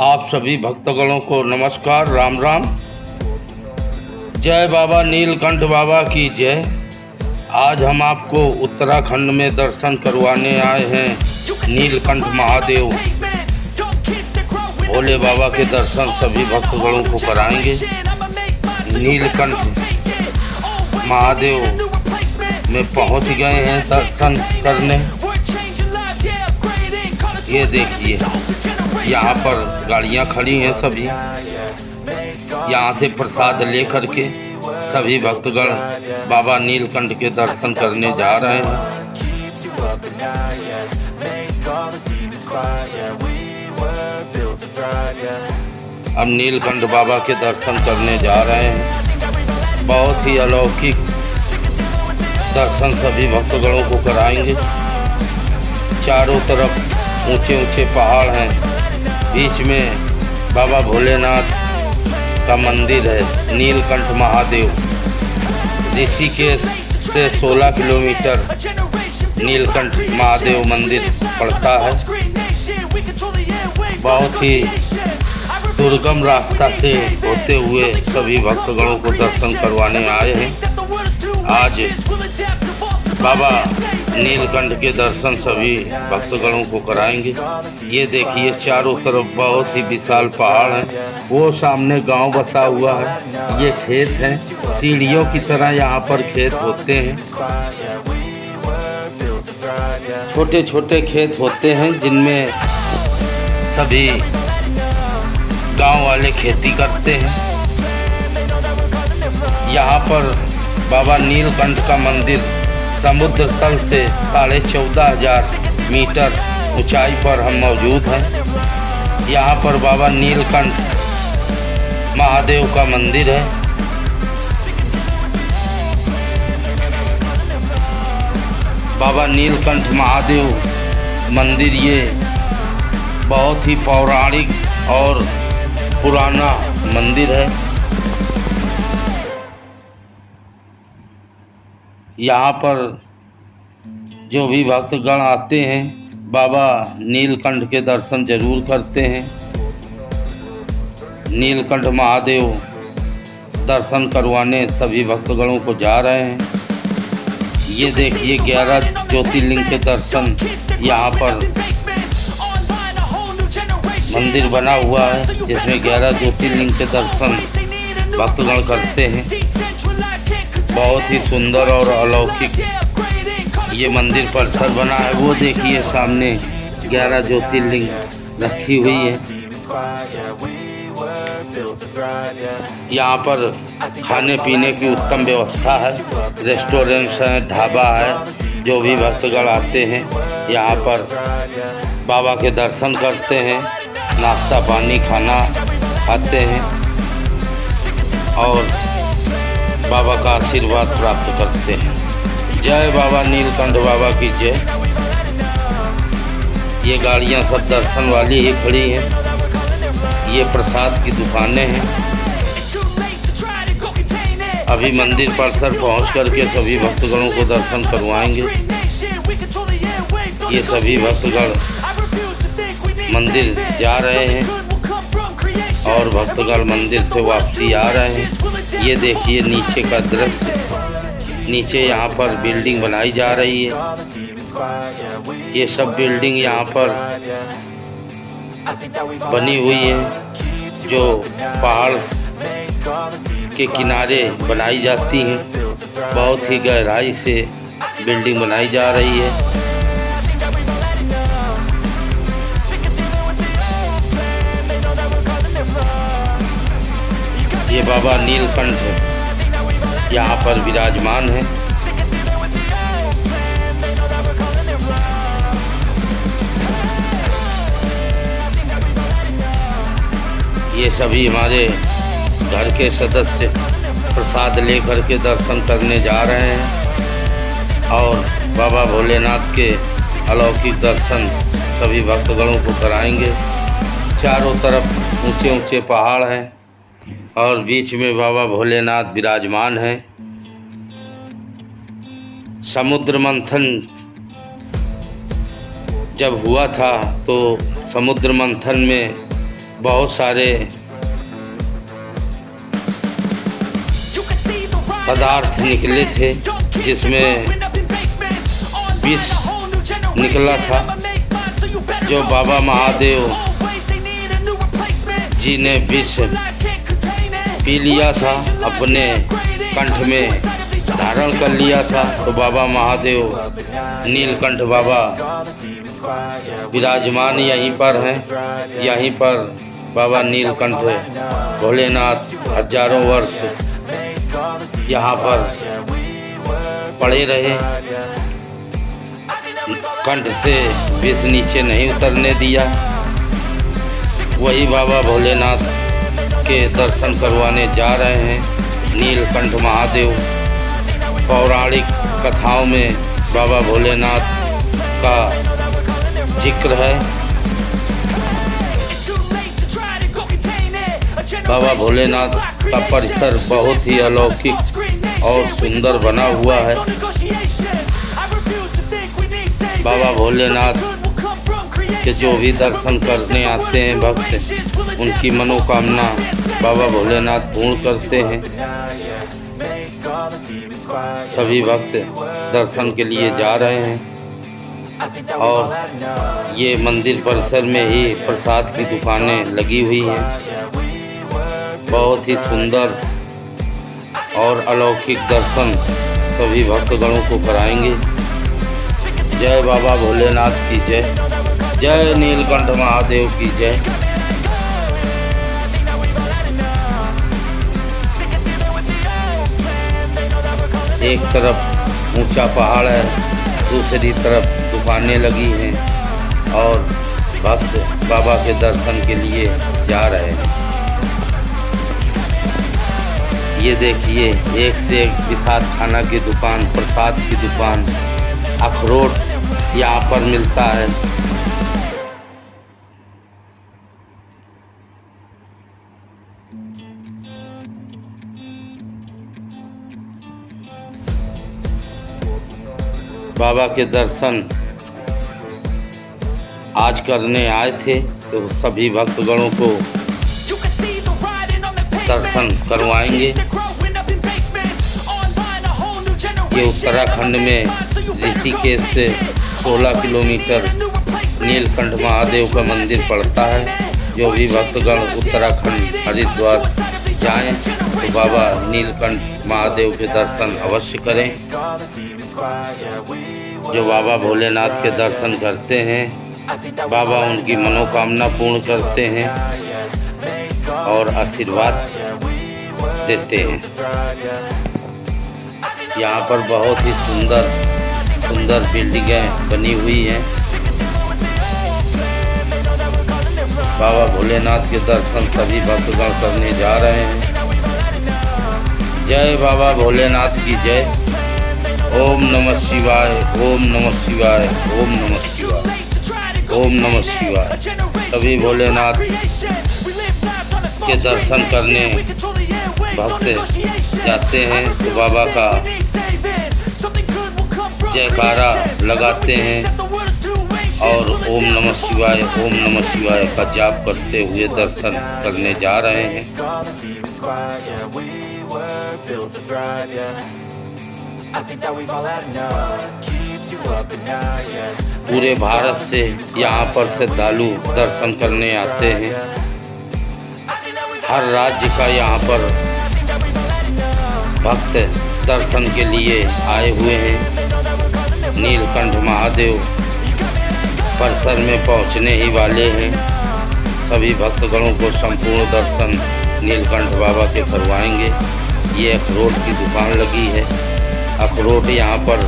आप सभी भक्तगणों को नमस्कार, राम राम। जय बाबा नीलकंठ बाबा की जय। आज हम आपको उत्तराखंड में दर्शन करवाने आए हैं नीलकंठ महादेव। भोले बाबा के दर्शन सभी भक्तगणों को कराएंगे। नीलकंठ महादेव में पहुंच गए हैं दर्शन करने। ये देखिए, यहाँ पर गाड़ियाँ खड़ी हैं सभी। यहाँ से प्रसाद लेकर के सभी भक्तगण बाबा नीलकंठ के दर्शन करने जा रहे हैं। अब नीलकंठ बाबा के दर्शन करने जा रहे हैं। बहुत ही अलौकिक दर्शन सभी भक्तगणों को कराएंगे। चारों तरफ ऊंचे ऊंचे पहाड़ हैं, बीच में बाबा भोलेनाथ का मंदिर है। नीलकंठ महादेव ऋषिकेश से 16 किलोमीटर नीलकंठ महादेव मंदिर पड़ता है। बहुत ही दुर्गम रास्ता से होते हुए सभी भक्तगणों को दर्शन करवाने आए हैं। आज बाबा नीलकंठ के दर्शन सभी भक्तगणों को कराएंगे। ये देखिए, चारों तरफ बहुत ही विशाल पहाड़ हैं। वो सामने गांव बसा हुआ है। ये खेत हैं, सीढ़ियों की तरह यहाँ पर खेत होते हैं। छोटे छोटे खेत होते हैं जिनमें सभी गांव वाले खेती करते हैं। यहाँ पर बाबा नीलकंठ का मंदिर समुद्र तल से 14,500 मीटर ऊंचाई पर हम मौजूद हैं। यहाँ पर बाबा नीलकंठ महादेव का मंदिर है। बाबा नीलकंठ महादेव मंदिर ये बहुत ही पौराणिक और पुराना मंदिर है। यहाँ पर जो भी भक्तगण आते हैं बाबा नीलकंठ के दर्शन जरूर करते हैं। नीलकंठ महादेव दर्शन करवाने सभी भक्तगणों को जा रहे हैं। ये देखिए, 11 ज्योतिर्लिंग के दर्शन यहाँ पर मंदिर बना हुआ है, जिसमें 11 ज्योतिर्लिंग के दर्शन भक्तगण करते हैं। बहुत ही सुंदर और अलौकिक ये मंदिर परिसर बना है। वो देखिए, सामने 11 ज्योतिर्लिंग रखी हुई है। यहाँ पर खाने पीने की उत्तम व्यवस्था है। रेस्टोरेंट्स हैं, ढाबा है। जो भी भक्तगण आते हैं यहाँ पर बाबा के दर्शन करते हैं, नाश्ता पानी खाना खाते हैं और बाबा का आशीर्वाद प्राप्त करते हैं। जय बाबा नीलकंठ बाबा की जय। ये गाड़ियाँ सब दर्शन वाली ही खड़ी हैं। ये प्रसाद की दुकानें हैं। अभी मंदिर परिसर पहुँच करके सभी भक्तगणों को दर्शन करवाएंगे। ये सभी भक्तगण मंदिर जा रहे हैं और भक्तगण मंदिर से वापसी आ रहे हैं। ये देखिए नीचे का दृश्य। नीचे यहाँ पर बिल्डिंग बनाई जा रही है। ये सब बिल्डिंग यहाँ पर बनी हुई है, जो पहाड़ के किनारे बनाई जाती हैं। बहुत ही गहराई से बिल्डिंग बनाई जा रही है। ये बाबा नीलकंठ यहाँ पर विराजमान है। ये सभी हमारे घर के सदस्य प्रसाद लेकर के दर्शन करने जा रहे हैं और बाबा भोलेनाथ के अलौकिक दर्शन सभी भक्तगणों को कराएंगे। चारों तरफ ऊंचे ऊंचे पहाड़ हैं और बीच में बाबा भोलेनाथ विराजमान हैं। समुद्र मंथन जब हुआ था तो समुद्र मंथन में बहुत सारे पदार्थ निकले थे जिसमें विष निकला था, जो बाबा महादेव जी ने विष पी लिया था, अपने कंठ में धारण कर लिया था। तो बाबा महादेव नीलकंठ बाबा विराजमान यहीं पर हैं। यहीं पर बाबा नीलकंठ भोलेनाथ हजारों वर्ष यहाँ पर पड़े रहे, कंठ से विष नीचे नहीं उतरने दिया। वही बाबा भोलेनाथ के दर्शन करवाने जा रहे हैं। नीलकंठ महादेव पौराणिक कथाओं में बाबा भोलेनाथ का जिक्र है। बाबा भोलेनाथ का परिसर बहुत ही अलौकिक और सुंदर बना हुआ है। बाबा भोलेनाथ के जो भी दर्शन करने आते हैं भक्त, उनकी मनोकामना बाबा भोलेनाथ पूर्ण करते हैं। सभी भक्त दर्शन के लिए जा रहे हैं और ये मंदिर परिसर में ही प्रसाद की दुकानें लगी हुई हैं। बहुत ही सुंदर और अलौकिक दर्शन सभी भक्तगणों को कराएंगे। जय बाबा भोलेनाथ की जय, जय नीलकंठ महादेव की जय। एक तरफ ऊंचा पहाड़ है, दूसरी तरफ दुकानें लगी हैं और भक्त बाबा के दर्शन के लिए जा रहे हैं। ये देखिए, एक से एक प्रसाद खाना की दुकान, प्रसाद की दुकान, अखरोट यहाँ पर मिलता है। बाबा के दर्शन आज करने आए थे, तो सभी भक्तगणों को दर्शन करवाएंगे। ये उत्तराखंड में ऋषिकेश से 16 किलोमीटर नीलकंठ महादेव का मंदिर पड़ता है। जो भी भक्तगण उत्तराखंड हरिद्वार जाएं तो बाबा नीलकंठ महादेव के दर्शन अवश्य करें। जो बाबा भोलेनाथ के दर्शन करते हैं, बाबा उनकी मनोकामना पूर्ण करते हैं और आशीर्वाद देते हैं। यहाँ पर बहुत ही सुंदर सुंदर बिल्डिंगें बनी हुई हैं। बाबा भोलेनाथ के दर्शन सभी भक्तगण करने जा रहे हैं। जय बाबा भोलेनाथ की जय। ओम नमः शिवाय, ओम नमः शिवाय, ओम नमः शिवाय, ओम नमः शिवाय। सभी भोलेनाथ के दर्शन करने भक्त जाते हैं तो बाबा का जयकारा लगाते हैं और ओम नमः शिवाय, ओम नमः शिवाय का जाप करते हुए दर्शन करने जा रहे हैं। पूरे भारत से यहाँ पर श्रद्धालु दर्शन करने आते हैं। हर राज्य का यहाँ पर भक्त दर्शन के लिए आए हुए हैं। नीलकंठ महादेव परिसर में पहुँचने ही वाले हैं। सभी भक्तगणों को संपूर्ण दर्शन नीलकंठ बाबा के करवाएंगे। ये अखरोट की दुकान लगी है। अखरोट यहाँ पर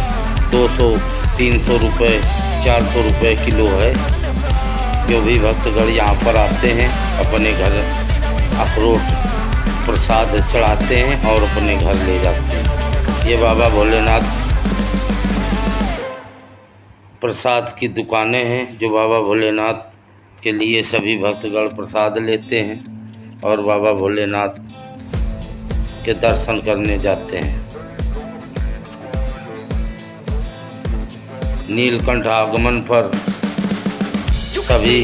200-300 रुपये 400 रुपये किलो है। जो भी भक्तगण यहाँ पर आते हैं अपने घर अखरोट प्रसाद चढ़ाते हैं और अपने घर ले जाते हैं। ये बाबा भोलेनाथ प्रसाद की दुकानें हैं जो बाबा भोलेनाथ के लिए सभी भक्तगण प्रसाद लेते हैं और बाबा भोलेनाथ के दर्शन करने जाते हैं। नीलकंठ आगमन पर सभी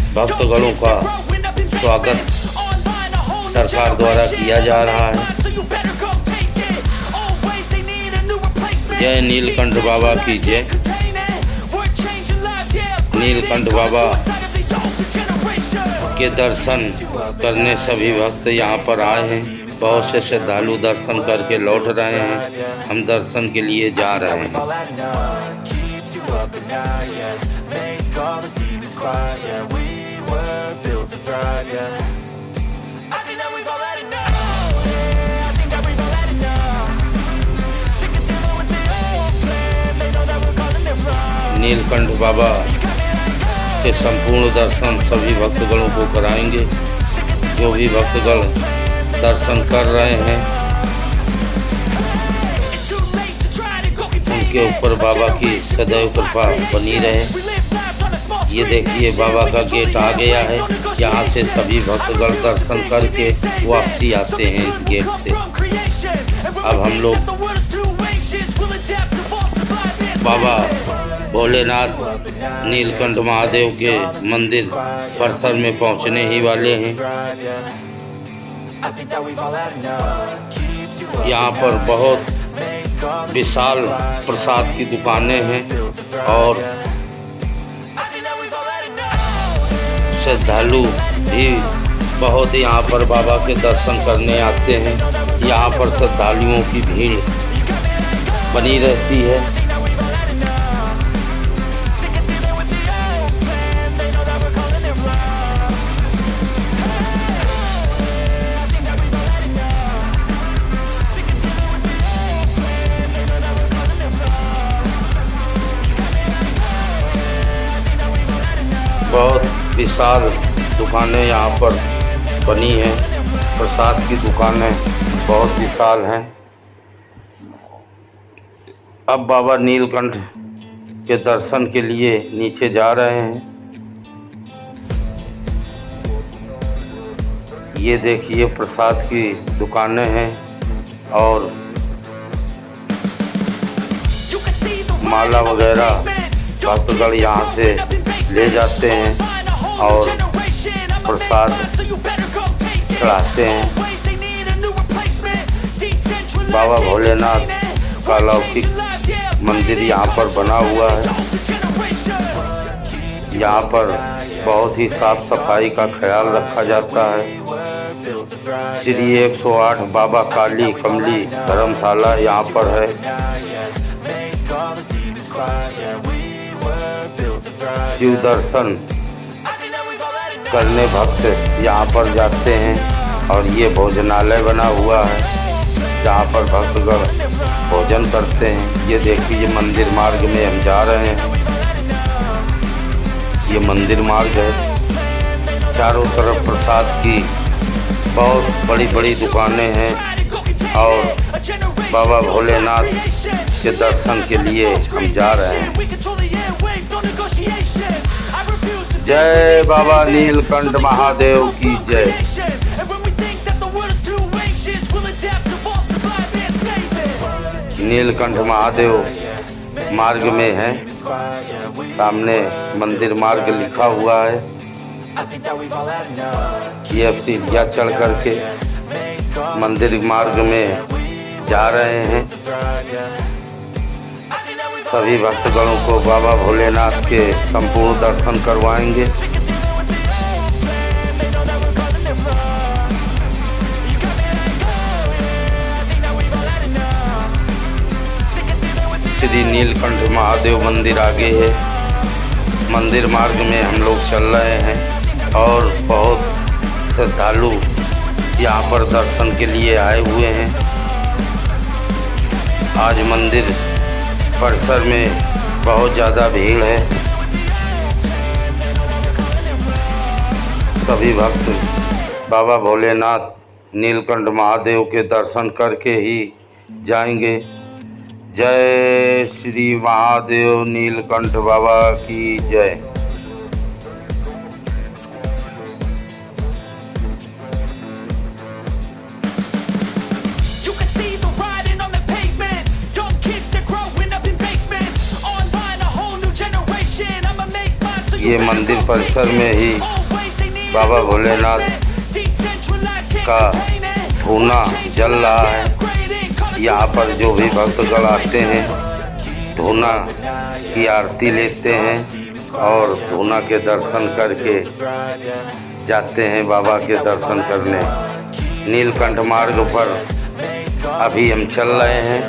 भक्तगणों का स्वागत सरकार द्वारा किया जा रहा है। जय नीलकंठ बाबा की जय। नीलकंठ बाबा के दर्शन करने सभी भक्त यहाँ पर आए हैं। बहुत से श्रद्धालु दर्शन करके लौट रहे हैं। हम दर्शन के लिए जा रहे हैं। नीलकंठ बाबा के संपूर्ण दर्शन सभी भक्तगणों को कराएंगे। जो भी भक्तगण दर्शन कर रहे हैं उनके ऊपर बाबा की सदैव कृपा बनी रहे। ये देखिए बाबा का गेट आ गया है। यहाँ से सभी भक्तगण दर्शन करके वापसी आते हैं इस गेट से। अब हम लोग बाबा भोलेनाथ नीलकंठ महादेव के मंदिर परिसर में पहुँचने ही वाले हैं। यहाँ पर बहुत विशाल प्रसाद की दुकानें हैं और श्रद्धालु भी बहुत यहाँ पर बाबा के दर्शन करने आते हैं। यहाँ पर श्रद्धालुओं की भीड़ बनी रहती है। बहुत विशाल दुकानें यहाँ पर बनी हैं। प्रसाद की दुकानें बहुत विशाल हैं। अब बाबा नीलकंठ के दर्शन के लिए नीचे जा रहे हैं। ये देखिए प्रसाद की दुकानें हैं और माला वगैरह भक्तगण यहाँ से ले जाते हैं और प्रसाद चढ़ाते हैं। बाबा भोलेनाथ का अलौकिक मंदिर यहाँ पर बना हुआ है। यहाँ पर बहुत ही साफ सफाई का ख्याल रखा जाता है। श्री 108 बाबा काली कमली धर्मशाला यहाँ पर है। शिव दर्शन करने भक्त यहाँ पर जाते हैं और ये भोजनालय बना हुआ है जहाँ पर भक्तगण भोजन करते हैं। ये देखिए मंदिर मार्ग में हम जा रहे हैं। ये मंदिर मार्ग है। चारों तरफ प्रसाद की बहुत बड़ी बड़ी दुकानें हैं और बाबा भोलेनाथ के दर्शन के लिए हम जा रहे हैं। जय बाबा नीलकंठ महादेव की जय। नीलकंठ महादेव मार्ग में है। सामने मंदिर मार्ग लिखा हुआ है। ये अब सीढ़ियाँ चढ़ करके मंदिर मार्ग में जा रहे हैं। सभी भक्तगणों को बाबा भोलेनाथ के संपूर्ण दर्शन करवाएंगे। श्री नीलकंठ महादेव मंदिर आगे है। मंदिर मार्ग में हम लोग चल रहे हैं और बहुत श्रद्धालु यहाँ पर दर्शन के लिए आए हुए हैं। आज मंदिर परिसर में बहुत ज़्यादा भीड़ है। सभी भक्त बाबा भोलेनाथ नीलकंठ महादेव के दर्शन करके ही जाएंगे। जय श्री महादेव नीलकंठ बाबा की जय। Young kids, they're growing up in basements. Online, a whole new generation. I'ma make mine so ये मंदिर परिसर में ही बाबा भोलेनाथ का धूना जल रहा है। यहाँ पर जो भी भक्तगण आते हैं धूना की आरती लेते हैं और धूना के दर्शन करके जाते हैं बाबा के दर्शन करने। नीलकंठ मार्ग पर अभी हम चल रहे हैं।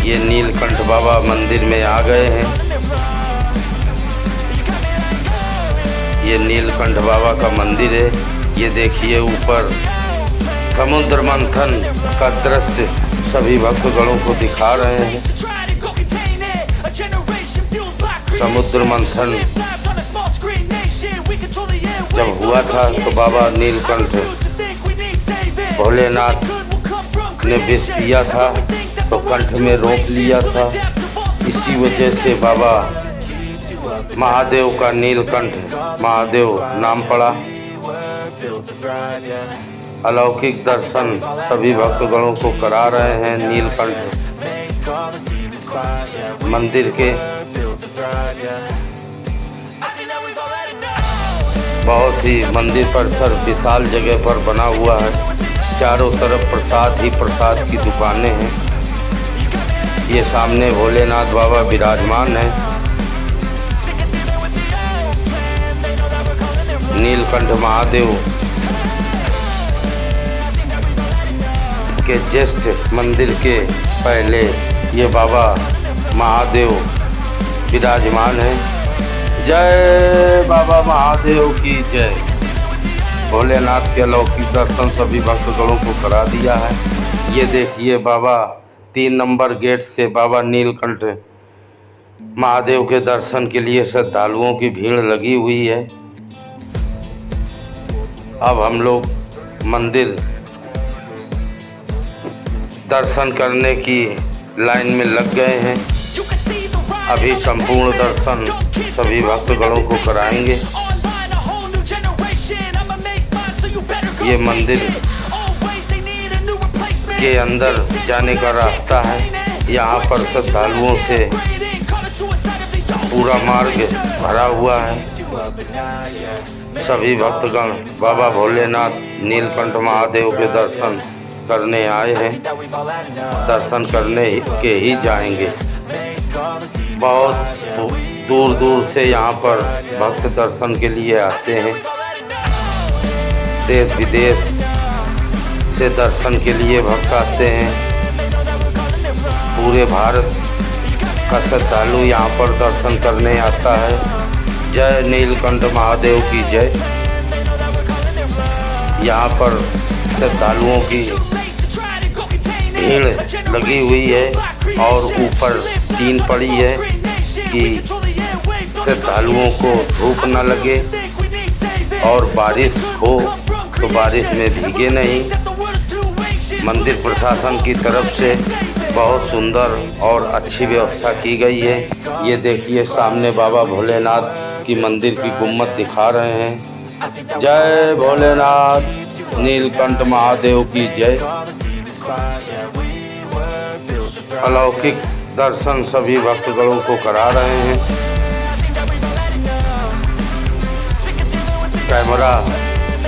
ये नीलकंठ बाबा मंदिर में आ गए हैं। ये नीलकंठ बाबा का मंदिर है। ये देखिए ऊपर समुद्र मंथन का दृश्य सभी भक्तगणों को दिखा रहे हैं। समुद्र मंथन जब हुआ था तो बाबा नीलकंठ भोलेनाथ ने विष पिया था तो कंठ में रोक लिया था। इसी वजह से बाबा महादेव का नीलकंठ महादेव नाम पड़ा। अलौकिक दर्शन सभी भक्तगणों को करा रहे हैं नीलकंठ मंदिर के। बहुत ही मंदिर परिसर विशाल जगह पर बना हुआ है। चारों तरफ प्रसाद ही प्रसाद की दुकानें हैं। ये सामने भोलेनाथ बाबा विराजमान है। नीलकंठ महादेव के जस्ट मंदिर के पहले ये बाबा महादेव विराजमान है। जय बाबा महादेव की जय। भोलेनाथ के अलौकिक दर्शन सभी भक्तगणों को करा दिया है। ये देखिए बाबा 3 नंबर गेट से बाबा नीलकंठ महादेव के दर्शन के लिए श्रद्धालुओं की भीड़ लगी हुई है। अब हम लोग मंदिर दर्शन करने की लाइन में लग गए हैं। अभी संपूर्ण दर्शन सभी भक्तगणों को कराएंगे। ये मंदिर के अंदर जाने का रास्ता है। यहाँ पर श्रद्धालुओं से पूरा मार्ग भरा हुआ है। सभी भक्तगण बाबा भोलेनाथ नीलकंठ महादेव के दर्शन करने आए हैं। दर्शन करने के ही जाएंगे। बहुत दूर दूर से यहाँ पर भक्त दर्शन के लिए आते हैं। देश विदेश से दर्शन के लिए भक्त आते हैं। पूरे भारत का श्रद्धालु यहाँ पर दर्शन करने आता है। जय नीलकंठ महादेव की जय। यहाँ पर श्रद्धालुओं की भीड़ लगी हुई है और ऊपर टीन पड़ी है कि श्रद्धालुओं को धूप न लगे और बारिश हो तो बारिश में भीगे नहीं। मंदिर प्रशासन की तरफ से बहुत सुंदर और अच्छी व्यवस्था की गई है। ये देखिए सामने बाबा भोलेनाथ की मंदिर की गुम्बद दिखा रहे हैं। जय भोलेनाथ नीलकंठ महादेव की जय। अलौकिक दर्शन सभी भक्तगणों को करा रहे हैं। कैमरा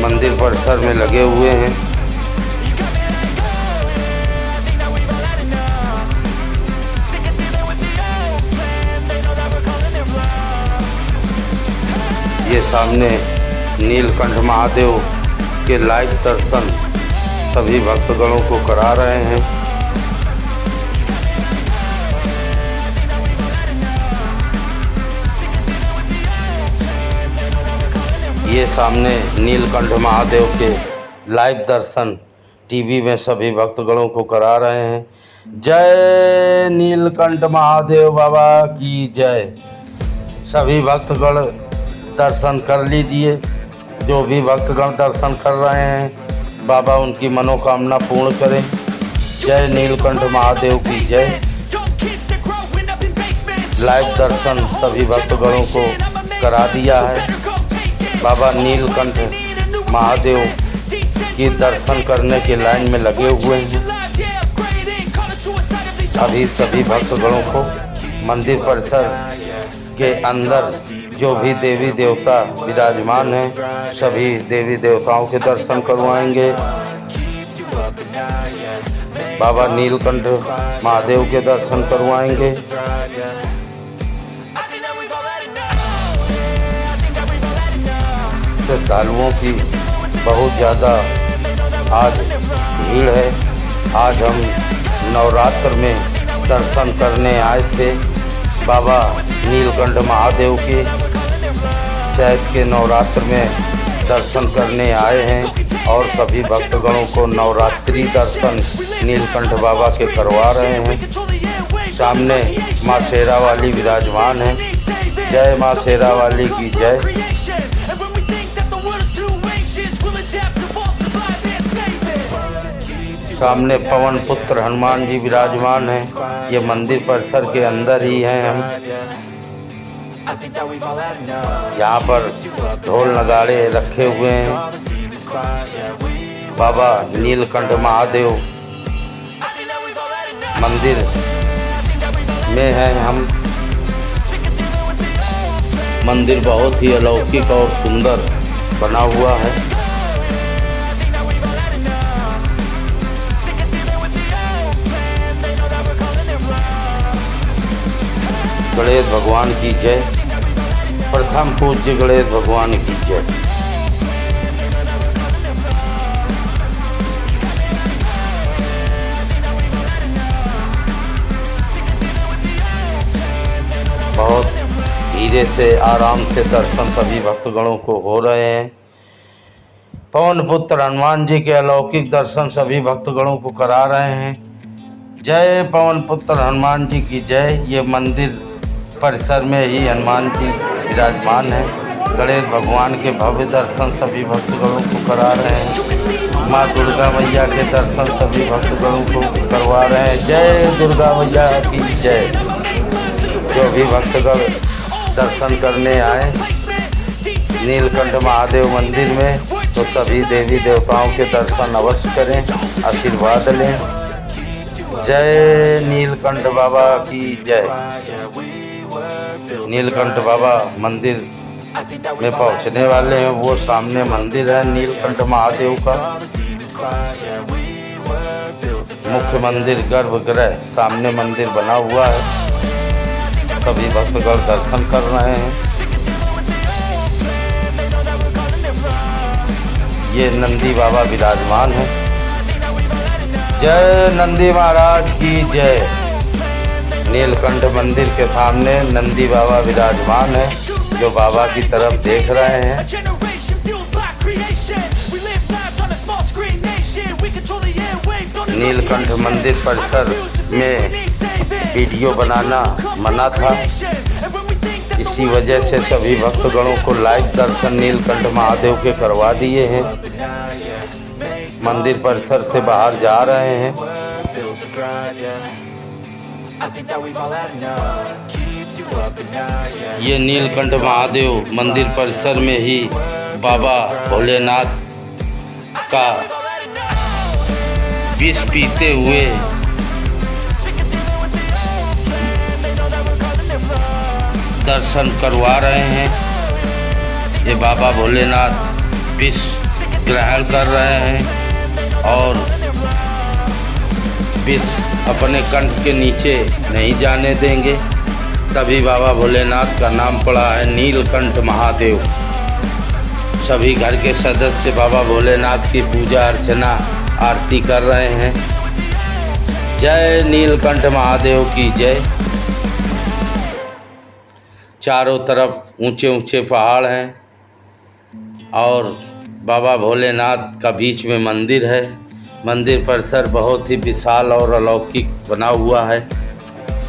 मंदिर परिसर में लगे हुए हैं। ये सामने नीलकंठ महादेव के लाइव दर्शन सभी भक्तगणों को करा रहे हैं। ये सामने नीलकंठ महादेव के लाइव दर्शन टीवी में सभी भक्तगणों को करा रहे हैं। जय नीलकंठ महादेव बाबा की जय। सभी भक्तगण दर्शन कर लीजिए। जो भी भक्तगण दर्शन कर रहे हैं बाबा उनकी मनोकामना पूर्ण करें। जय नीलकंठ महादेव की जय। लाइव दर्शन सभी भक्तगणों को करा दिया है। बाबा नीलकंठ महादेव की दर्शन करने के लाइन में लगे हुए हैं। अभी सभी भक्तगणों को मंदिर परिसर के अंदर जो भी देवी देवता विराजमान हैं सभी देवी देवताओं के दर्शन करवाएंगे। बाबा नीलकंठ महादेव के दर्शन करवाएंगे। श्रद्धालुओं की बहुत ज़्यादा आज भीड़ है। आज हम नवरात्र में दर्शन करने आए थे बाबा नीलकंठ महादेव के। चैत के नवरात्र में दर्शन करने आए हैं और सभी भक्तगणों को नवरात्रि दर्शन नीलकंठ बाबा के करवा रहे हैं। सामने माँ शेरा वाली विराजमान है। जय माँ शेरा वाली की जय। सामने पवन पुत्र हनुमान जी विराजमान हैं। ये मंदिर परिसर के अंदर ही हैं हम। यहाँ पर ढोल नगाड़े रखे हुए हैं। बाबा नीलकंठ महादेव मंदिर में हैं हम। मंदिर बहुत ही अलौकिक और सुंदर बना हुआ है। गणेश भगवान की जय। प्रथम पूज्य गणेश भगवान की जय। बहुत धीरे से आराम से दर्शन सभी भक्तगणों को हो रहे हैं। पवन पुत्र हनुमान जी के अलौकिक दर्शन सभी भक्तगणों को करा रहे हैं। जय पवन पुत्र हनुमान जी की जय। ये मंदिर परिसर में ही हनुमान जी विराजमान हैं। गणेश भगवान के भव्य दर्शन सभी भक्तगणों को करा रहे हैं। माँ दुर्गा मैया के दर्शन सभी भक्तगणों को करवा रहे हैं। जय दुर्गा मैया की जय। जो भी भक्तगण दर्शन करने आए नीलकंठ महादेव मंदिर में तो सभी देवी देवताओं के दर्शन अवश्य करें, आशीर्वाद लें। जय नीलकंठ बाबा की जय। नीलकंठ बाबा मंदिर में पहुंचने वाले हैं। वो सामने मंदिर है नीलकंठ महादेव का। मुख्य मंदिर गर्भगृह सामने मंदिर बना हुआ है। सभी भक्तगण दर्शन कर रहे हैं। ये नंदी बाबा विराजमान है। जय नंदी महाराज की जय। नीलकंठ मंदिर के सामने नंदी बाबा विराजमान है जो बाबा की तरफ देख रहे हैं। नीलकंठ मंदिर परिसर में वीडियो बनाना मना था। इसी वजह से सभी भक्तगणों को लाइव दर्शन नीलकंठ महादेव के करवा दिए हैं। मंदिर परिसर से बाहर जा रहे हैं। ये नीलकंठ महादेव मंदिर परिसर में ही बाबा भोलेनाथ का विष पीते हुए दर्शन करवा रहे हैं। ये बाबा भोलेनाथ विष ग्रहण कर रहे हैं और विष अपने कंठ के नीचे नहीं जाने देंगे। तभी बाबा भोलेनाथ का नाम पड़ा है नीलकंठ महादेव। सभी घर के सदस्य बाबा भोलेनाथ की पूजा अर्चना आरती कर रहे हैं। जय नीलकंठ महादेव की जय। चारों तरफ ऊंचे ऊंचे पहाड़ हैं और बाबा भोलेनाथ का बीच में मंदिर है। मंदिर परिसर बहुत ही विशाल और अलौकिक बना हुआ है।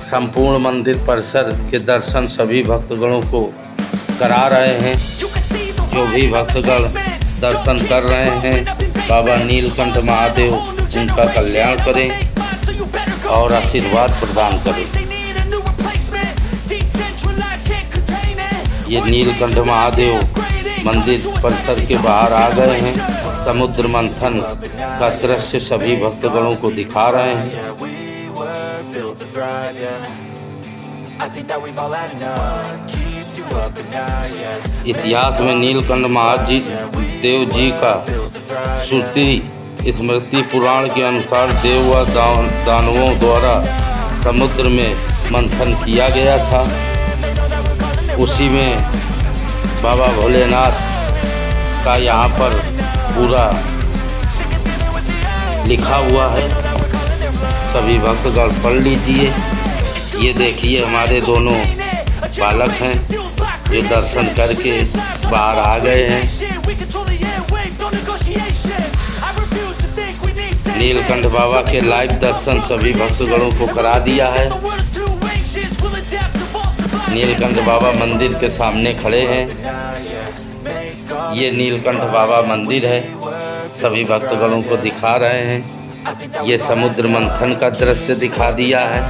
संपूर्ण मंदिर परिसर के दर्शन सभी भक्तगणों को करा रहे हैं। जो भी भक्तगण दर्शन कर रहे हैं बाबा नीलकंठ महादेव उनका कल्याण करें और आशीर्वाद प्रदान करें। ये नीलकंठ महादेव मंदिर परिसर के बाहर आ गए हैं। समुद्र मंथन का दृश्य सभी भक्तगणों को दिखा रहे हैं। were built to thrive, yeah. I think that we've all had enough. Keeps you up at night, yeah. इतिहास में नीलकंठ महादेव जी का श्रुति स्मृति पुराण के अनुसार देव व दानवों द्वारा समुद्र में मंथन किया गया था। उसी में बाबा भोलेनाथ का यहाँ पर पूरा लिखा हुआ है। सभी भक्तगण पढ़ लीजिए। ये देखिए हमारे दोनों बालक हैं जो दर्शन करके बाहर आ गए हैं। नीलकंठ बाबा के लाइव दर्शन सभी भक्तगणों को करा दिया है। नीलकंठ बाबा मंदिर के सामने खड़े हैं। ये नीलकंठ बाबा मंदिर है, सभी भक्तगणों को दिखा रहे हैं। ये समुद्र मंथन का दृश्य दिखा दिया है।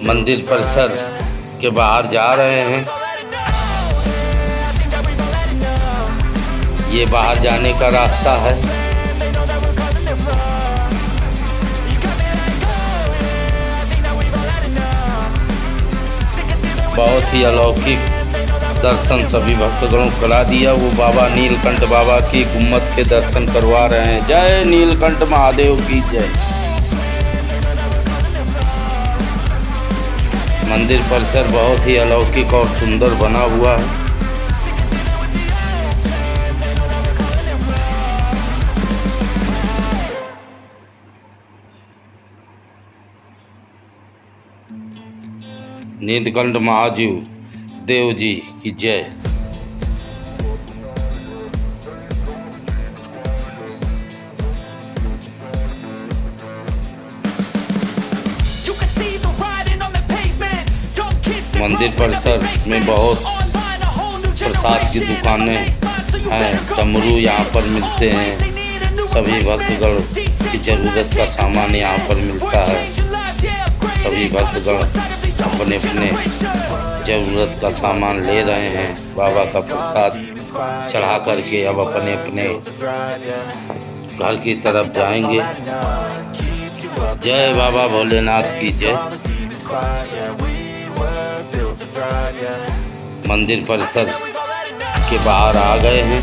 मंदिर परिसर के बाहर जा रहे हैं। ये बाहर जाने का रास्ता है। बहुत ही अलौकिक दर्शन सभी भक्तगणों को करा दिया। वो बाबा नीलकंठ बाबा की गुम्मत के दर्शन करवा रहे हैं। जय नीलकंठ महादेव की जय। मंदिर परिसर बहुत ही अलौकिक और सुंदर बना हुआ है। नीलकंठ महादेव जी की जय। मंदिर परिसर में बहुत प्रसाद की दुकानें हैं। डमरू यहाँ पर मिलते हैं। सभी भक्तगण की ज़रूरत का सामान यहाँ पर मिलता है। सभी भक्तगण अपने अपने ज़रूरत का सामान ले रहे हैं। बाबा का प्रसाद चढ़ा करके अब अपने अपने घर की तरफ जाएंगे। जय बाबा भोलेनाथ की जय। मंदिर परिसर के बाहर आ गए हैं।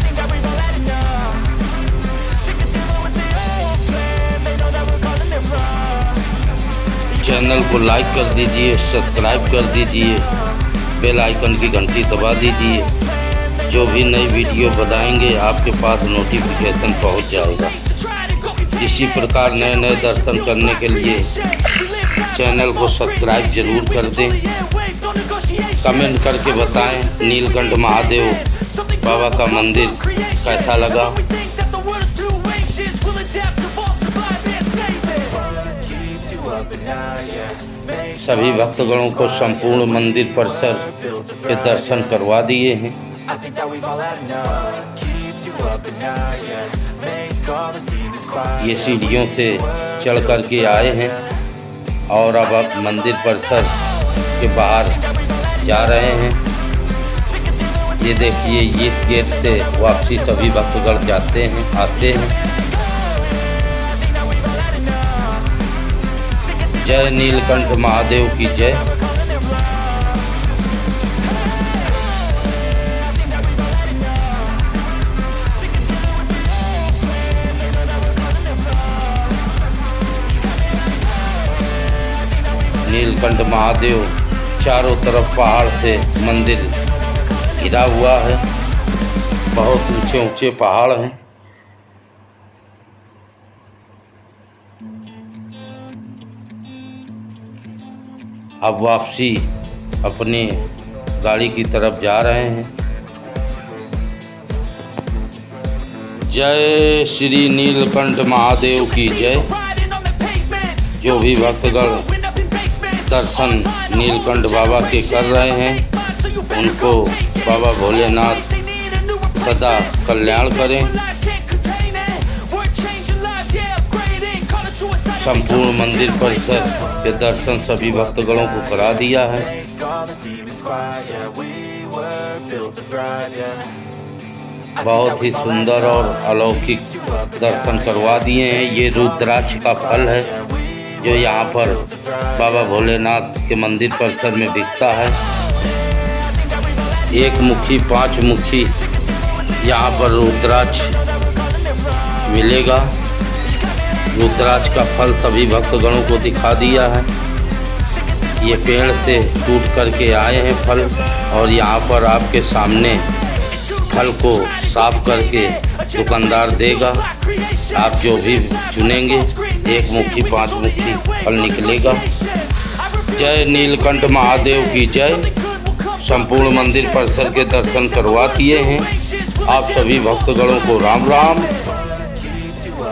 चैनल को लाइक कर दीजिए, सब्सक्राइब कर दीजिए, बेल आइकन की घंटी दबा दीजिए। जो भी नई वीडियो बनाएंगे आपके पास नोटिफिकेशन पहुंच जाएगा। इसी प्रकार नए नए दर्शन करने के लिए चैनल को सब्सक्राइब जरूर कर दें। कमेंट करके बताएं नीलकंठ महादेव बाबा का मंदिर कैसा लगा। सभी भक्तगणों को संपूर्ण मंदिर परिसर के दर्शन करवा दिए हैं। ये सीढ़ियों से चढ़ करके आए हैं और अब मंदिर परिसर के बाहर जा रहे हैं। ये देखिए इस गेट से वापसी सभी भक्तगण जाते हैं आते हैं। जय नीलकंठ महादेव की जय। नीलकंठ महादेव चारों तरफ पहाड़ से मंदिर घिरा हुआ है। बहुत ऊंचे ऊंचे पहाड़ हैं। अब वापसी अपनी गाड़ी की तरफ जा रहे हैं। जय श्री नीलकंठ महादेव की जय। जो भी भक्तगण दर्शन नीलकंठ बाबा के कर रहे हैं उनको बाबा भोलेनाथ सदा कल्याण करें। संपूर्ण मंदिर परिसर के दर्शन सभी भक्तगणों को करा दिया है। बहुत ही सुंदर और अलौकिक दर्शन करवा दिए हैं। ये रुद्राक्ष का फल है जो यहाँ पर बाबा भोलेनाथ के मंदिर परिसर में बिकता है। एक मुखी 5 मुखी यहाँ पर रुद्राक्ष मिलेगा। रुद्राक्ष का फल सभी भक्तगणों को दिखा दिया है। ये पेड़ से टूट करके आए हैं फल, और यहाँ पर आपके सामने फल को साफ करके दुकानदार देगा। आप जो भी चुनेंगे 1 मुट्ठी 5 मुट्ठी फल निकलेगा। जय नीलकंठ महादेव की जय। संपूर्ण मंदिर परिसर के दर्शन करवा दिए हैं। आप सभी भक्तगणों को राम राम।